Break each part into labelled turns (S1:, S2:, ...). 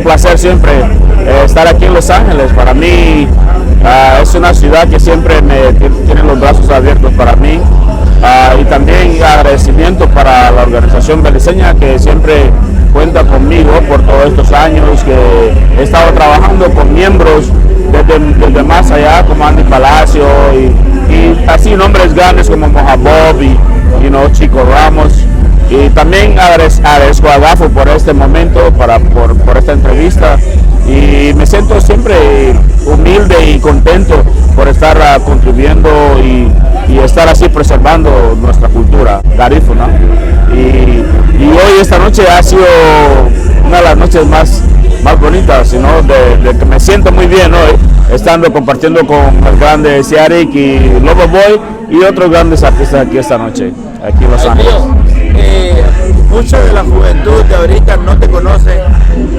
S1: placer siempre estar aquí en Los Ángeles. Para mí es una ciudad que siempre tiene los brazos abiertos para mí. Y también agradecimiento para la organización beliceña que siempre cuenta conmigo por todos estos años que he estado trabajando con miembros desde más allá como Andy Palacio y así nombres grandes como Mojabob y Chico Ramos. Y también agradezco a Gafo por este momento, por esta entrevista, y me siento siempre humilde y contento por estar contribuyendo y estar así preservando nuestra cultura garífuna. Y hoy, esta noche, ha sido una de las noches más bonitas, ¿no? de que me siento muy bien hoy, estando compartiendo con el grande Ciarik y Loverboy y otros grandes artistas aquí esta noche, aquí en Los Ángeles.
S2: Mucha de la juventud de ahorita no te conoce,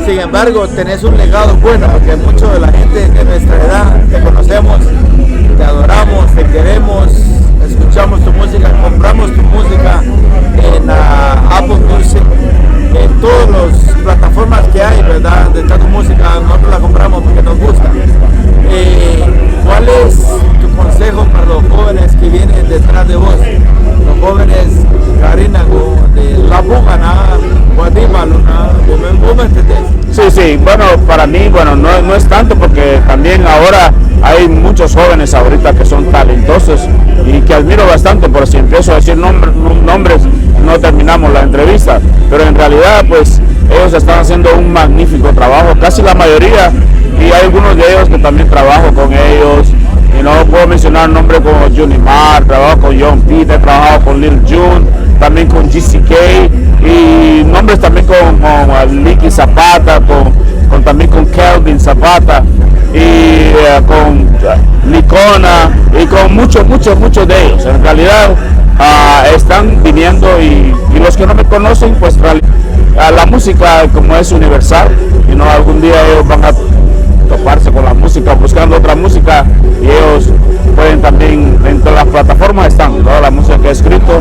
S2: sin embargo tenés un legado bueno, porque mucha de la gente de nuestra edad te conocemos, te adoramos, te queremos, escuchamos tu música, compramos tu música en Apple Music, en todas las plataformas que hay, ¿verdad? De tu música, nosotros la compramos porque nos gusta. ¿Cuál es tu consejo para los jóvenes que vienen detrás de vos? Los jóvenes Carinago, de La Bugana, Guatemala,
S1: Sí, bueno, para mí, no es tanto porque también ahora hay muchos jóvenes ahorita que son talentosos y que admiro bastante, por si empiezo a decir nombres no terminamos la entrevista, pero en realidad pues ellos están haciendo un magnífico trabajo, casi la mayoría, y hay algunos de ellos que también trabajo con ellos. Y no puedo mencionar nombres como Johnny Marr, trabajo con John Peter, he trabajado con Lil Jon, también con GCK, y nombres también con Licky Zapata, también con Kelvin Zapata, y con Licona, y con muchos de ellos. En realidad están viniendo y los que no me conocen, pues la música como es universal, y algún día ellos van a toparse con la música, buscando otra música, y ellos pueden también, en todas las plataformas están toda la música que he escrito,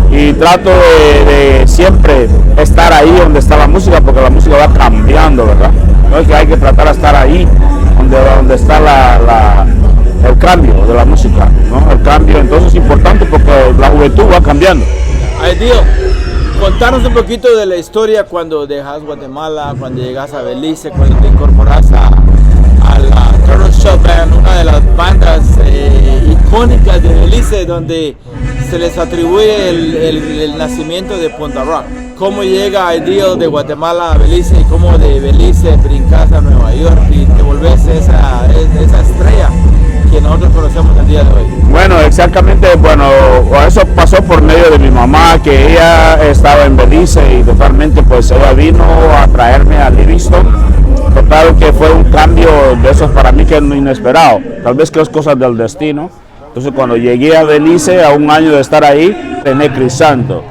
S1: y trato de siempre estar ahí donde está la música, porque la música va cambiando, ¿verdad? No es que hay que tratar de estar ahí donde está el cambio de la música, ¿no? El cambio entonces es importante porque la juventud va cambiando.
S2: Ay, tío, contanos un poquito de la historia cuando dejas Guatemala, cuando llegas a Belice, cuando te incorporas a la Turtle Shell Band, una de las bandas icónicas de Belice, donde se les atribuye el nacimiento de Punta Rock. ¿Cómo llega Ideal de Guatemala a Belice y cómo de Belice brincas a Nueva York y te volvés esa estrella que nosotros conocemos el día de hoy?
S1: Bueno, exactamente, eso pasó por medio de mi mamá, que ella estaba en Belice y totalmente pues ella vino a traerme a Livingston. Total que fue un cambio de esos para mí que no inesperado, tal vez que es cosas del destino. Entonces cuando llegué a Belice, a un año de estar ahí, René Crisanto,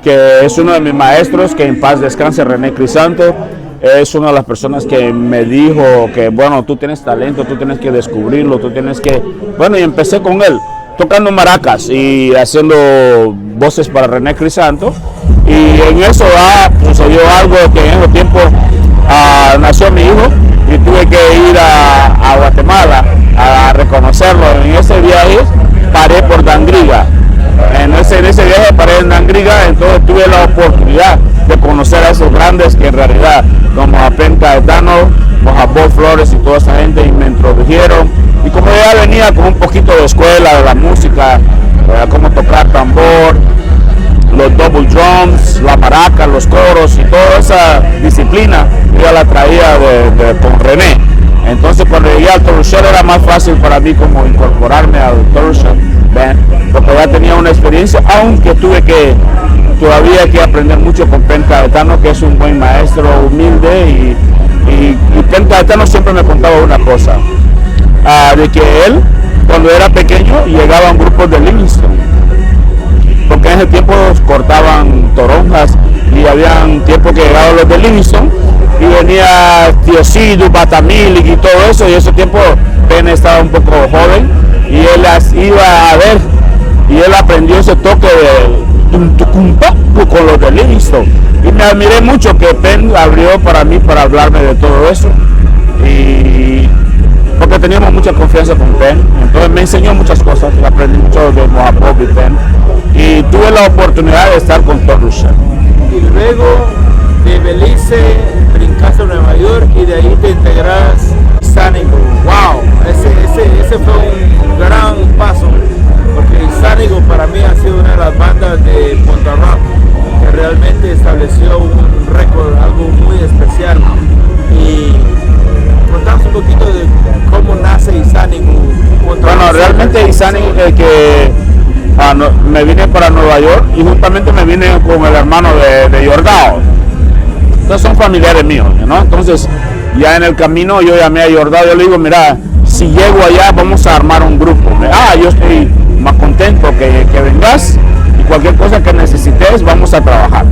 S1: que es uno de mis maestros, que en paz descanse, René Crisanto, es una de las personas que me dijo que tú tienes talento, tú tienes que descubrirlo, tú tienes que, y empecé con él, tocando maracas y haciendo voces para René Crisanto, y en eso sucedió algo que en ese tiempo nació mi hijo y tuve que ir a Guatemala a reconocerlo. En ese viaje paré por Dangriga, en ese viaje paré en Dangriga, entonces tuve la oportunidad de conocer a esos grandes que en realidad, como a Pen Caetano, Mojabob Flores y toda esa gente, y me introdujeron, y como ya venía con un poquito de escuela de la música, cómo tocar tambor, los double drums, la maraca, los coros y toda esa disciplina, yo la traía con René. Entonces cuando llegué al Turtle Shell era más fácil para mí como incorporarme al Turtle Shell Band, porque ya tenía una experiencia, aunque todavía que aprender mucho con Pen Caetano, que es un buen maestro, humilde, y Pen Caetano siempre me contaba una cosa, de que él cuando era pequeño llegaba a un grupo de Livingston, porque en ese tiempo cortaban toronjas y habían tiempo que llegaban los de Livingston y venía Tío Sidu, Batamilic y todo eso, y ese tiempo Ben estaba un poco joven y él las iba a ver y él aprendió ese toque de tum tucumpa, grupo con los de Livingston. Y me admiré mucho que Penn abrió para mí para hablarme de todo eso. Y porque teníamos mucha confianza con Penn, entonces me enseñó muchas cosas, aprendí mucho de Moja Pop y Penn. Y tuve la oportunidad de estar con Todd Russell.
S2: Y luego de Belice brincaste a Nueva York y de ahí te integras Sánigo. ¡Wow! Ese fue un gran paso, porque Sánigo para mí ha sido una de las bandas de Punta Rock que realmente estableció un récord, algo muy especial. Y contamos un poquito de cómo nace Isánigo.
S1: Bueno, realmente Isánigo me vine para Nueva York y justamente me vine con el hermano de Jordao. Entonces son familiares míos, ¿no? Entonces ya en el camino yo llamé a Jordao, yo le digo, mira, si llego allá vamos a armar un grupo. Yo estoy más contento que vengas y cualquier cosa que necesites vamos a trabajar.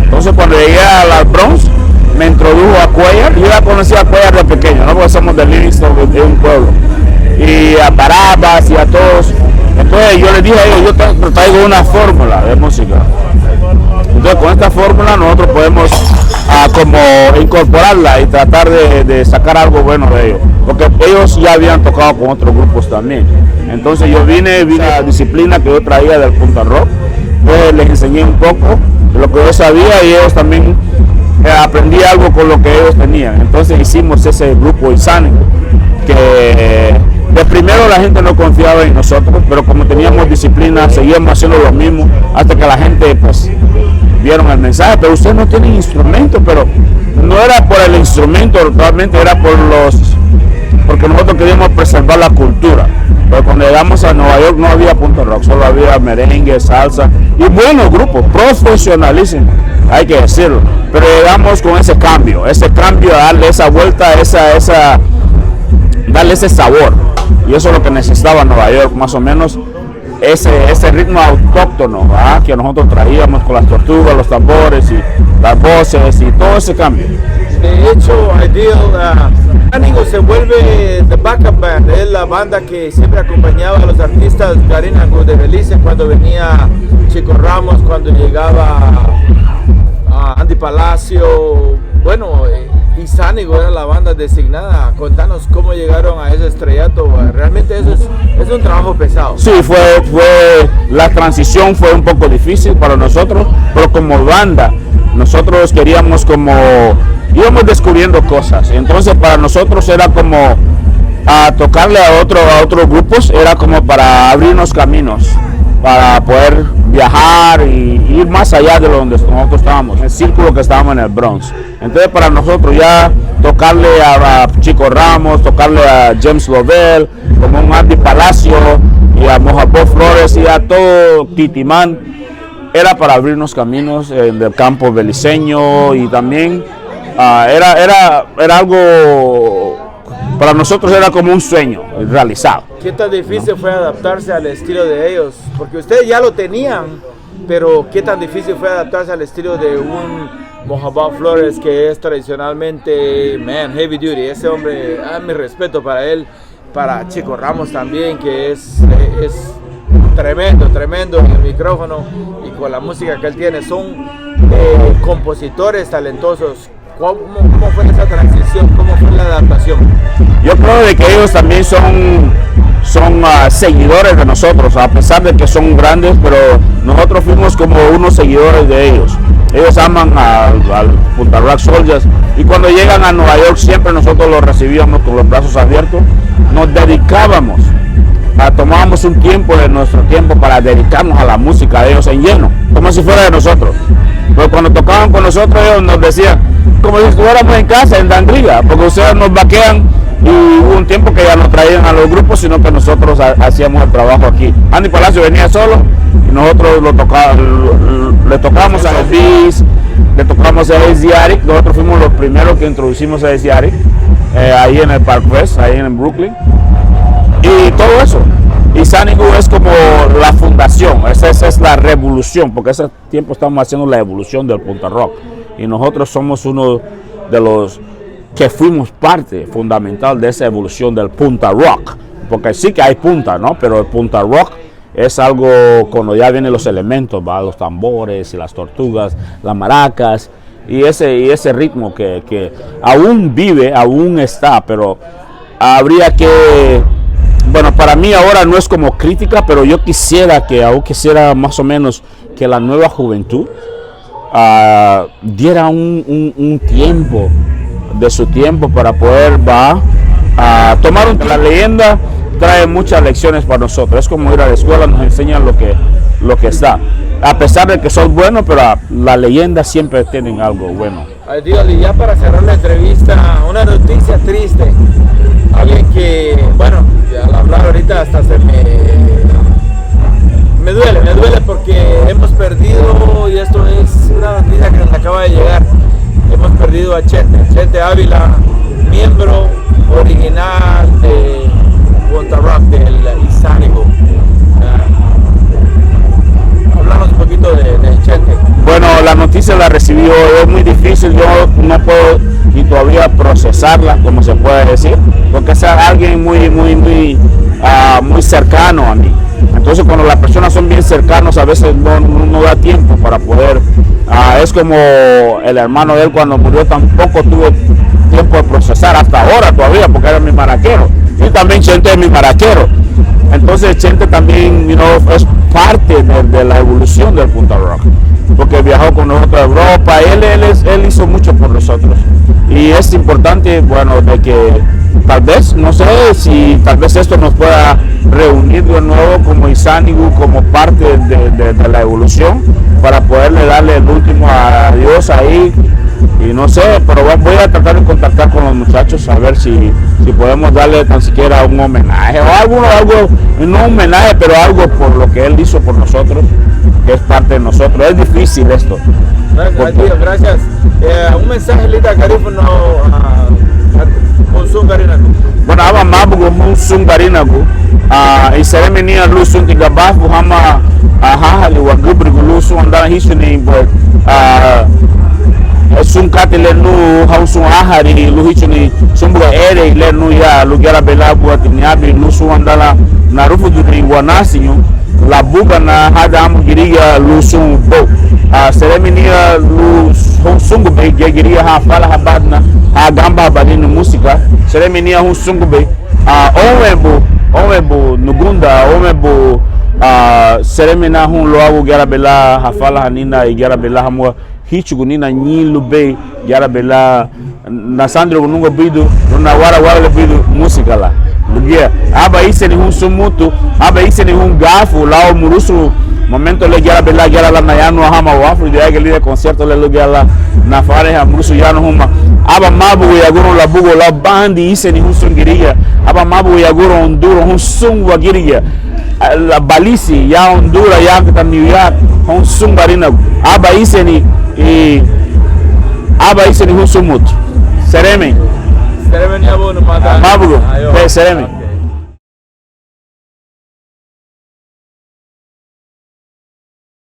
S1: Entonces cuando llegué a las Bronx me introdujo a Cuellar, yo ya conocía a Cuellar de pequeño, ¿no? Porque somos de Livingston, de un pueblo, y a Barabas y a todos. Entonces yo les dije a ellos, yo traigo una fórmula de música. Entonces con esta fórmula nosotros podemos como incorporarla y tratar de sacar algo bueno de ellos. Porque ellos ya habían tocado con otros grupos también. Entonces yo vine a la disciplina que yo traía del Punta Rock. Entonces les enseñé un poco de lo que yo sabía y ellos también aprendí algo con lo que ellos tenían. Entonces hicimos ese grupo Isánigo, que de primero la gente no confiaba en nosotros, pero como teníamos disciplina, seguíamos haciendo lo mismo, hasta que la gente pues vieron el mensaje. Pero ustedes no tienen instrumento, pero no era por el instrumento, realmente era porque nosotros queríamos preservar la cultura. Pero cuando llegamos a Nueva York no había Punta Rock, solo había merengue, salsa y buenos grupos, profesionalísimos, hay que decirlo. Pero llegamos con ese cambio, a darle esa vuelta, darle ese sabor. Y eso es lo que necesitaba Nueva York, más o menos, ese ritmo autóctono, ¿verdad? Que nosotros traíamos con las tortugas, los tambores y las voces y todo ese cambio.
S2: De hecho, Sánigo se vuelve The Backup Band, es la banda que siempre acompañaba a los artistas Garinango de Belice cuando venía Chico Ramos, cuando llegaba Andy Palacio. Bueno, Isánigo era la banda designada. Contanos cómo llegaron a ese estrellato. Realmente eso es un trabajo pesado.
S1: Sí, la transición fue un poco difícil para nosotros, pero como banda nosotros queríamos íbamos descubriendo cosas. Entonces para nosotros era como tocarle a otros grupos, era como para abrirnos caminos, para poder viajar y ir más allá de donde nosotros estábamos, en el círculo que estábamos en el Bronx. Entonces para nosotros ya tocarle a Chico Ramos, tocarle a James Lovell, como un Andy Palacio y a Moja Pop Flores y a todo Titimán, era para abrirnos caminos del campo beliceño. Y también era algo, para nosotros era como un sueño realizado.
S2: ¿Qué tan difícil fue adaptarse al estilo de ellos? Porque ustedes ya lo tenían, pero ¿qué tan difícil fue adaptarse al estilo de un Moja Pop Flores que es tradicionalmente, heavy duty? Ese hombre, mi respeto para él, para Chico Ramos también, que es tremendo en el micrófono y con la música que él tiene. Son compositores talentosos. ¿Cómo fue esa transición? ¿Cómo fue la adaptación?
S1: Yo creo de que ellos también son seguidores de nosotros, a pesar de que son grandes, pero nosotros fuimos como unos seguidores de ellos. Ellos aman al Punta Rock Soldiers y cuando llegan a Nueva York siempre nosotros los recibíamos con los brazos abiertos. Nos dedicábamos, tomábamos un tiempo de nuestro tiempo para dedicarnos a la música de ellos en lleno, como si fuera de nosotros. Pero cuando tocaban con nosotros ellos nos decían, como si estuviéramos en casa, en Dandriga, porque ustedes nos vaquean. Y hubo un tiempo que ya no traían a los grupos, sino que nosotros hacíamos el trabajo aquí. Andy Palacio venía solo y nosotros le tocamos a los Bees, le tocamos a Ace Diaric. Nosotros fuimos los primeros que introducimos a Ace Diaric ahí en el Park West, ahí en Brooklyn. Y todo eso. Y Sánigo es como la fundación, esa es la revolución, porque ese tiempo estamos haciendo la evolución del Punta Rock. Y nosotros somos uno de los que fuimos parte fundamental de esa evolución del Punta Rock, porque sí que hay punta, ¿no? Pero el Punta Rock es algo cuando ya vienen los elementos, ¿va? Los tambores y las tortugas, las maracas y ese ritmo que aún vive, aún está, pero habría que, bueno, para mí ahora no es como crítica, pero yo quisiera más o menos que la nueva juventud diera un tiempo de su tiempo para poder tomar la leyenda. Trae muchas lecciones para nosotros, es como ir a la escuela, nos enseñan lo que está, a pesar de que son buenos, pero las leyendas siempre tienen algo bueno.
S2: Ay, Dios, y ya para cerrar la entrevista, una noticia triste, alguien que, bueno, al hablar ahorita hasta me duele porque hemos perdido, y esto es una noticia que nos acaba de llegar, hemos perdido a Chente Ávila, miembro original de Punta Rock, del Isánigo. Hablamos un poquito de Chente.
S1: Bueno, la noticia la recibí hoy, es muy difícil, yo no puedo ni todavía procesarla, como se puede decir, porque es alguien muy cercano a mí. Entonces cuando las personas son bien cercanos a veces no da tiempo para poder, es como el hermano de él cuando murió, tampoco tuve tiempo de procesar hasta ahora todavía, porque era mi maraquero, y también Chente es mi maraquero. Entonces Chente también es parte de la evolución del Punta Rock, porque viajó con nosotros a Europa, él hizo mucho por nosotros, y es importante, bueno, de que tal vez, no sé si tal vez esto nos pueda reunir de nuevo como Isánigo, como parte de la evolución, para poderle darle el último adiós ahí. Y no sé, pero voy a tratar de contactar con los muchachos a ver si podemos darle tan siquiera un homenaje o algo, no un homenaje, pero algo por lo que él hizo por nosotros, que es parte de nosotros. Es difícil esto.
S2: Gracias, tío, gracias. Un mensaje lita carífono con Zungarinaku.
S1: Bueno, aba mabugo un Zungarinaku, y seré menina luz un tigabafu hama hahali wa gubri gulusu andana hisuni sun kati lenu hausun ahari luhichuni sumbuga ere lenu ya lugera belabu atiniabi lusu andala na rufu duni wanasinyu la buga na hada amu giriga lusun bo sereminia lusungu be giriga ha fala habadna ha gamba habadini musika sereminia husungu be omebo nugunda omebo seremina hun loawu gera bela ha fala hanina igera bela hamwa hichugu nina nyilu be yara bela na sandro nungo bidu na wara le bidu musika la lugia aba ise ni hun sumutu aba ise ni hun gafu lao murusu momento le yara bela yara la nayano hama wafu de ageli concierto le lugia la na fare ha murusu yano huma aba mabu ya goro la bugo la bandi ise ni hun sungiriya aba mabu ya goro onduro hun sungwa giriya la balisi ya Honduras ya kita New York hun sumbarina aba ise ni husumut sereme
S2: ni abono mata
S1: mabugo sereme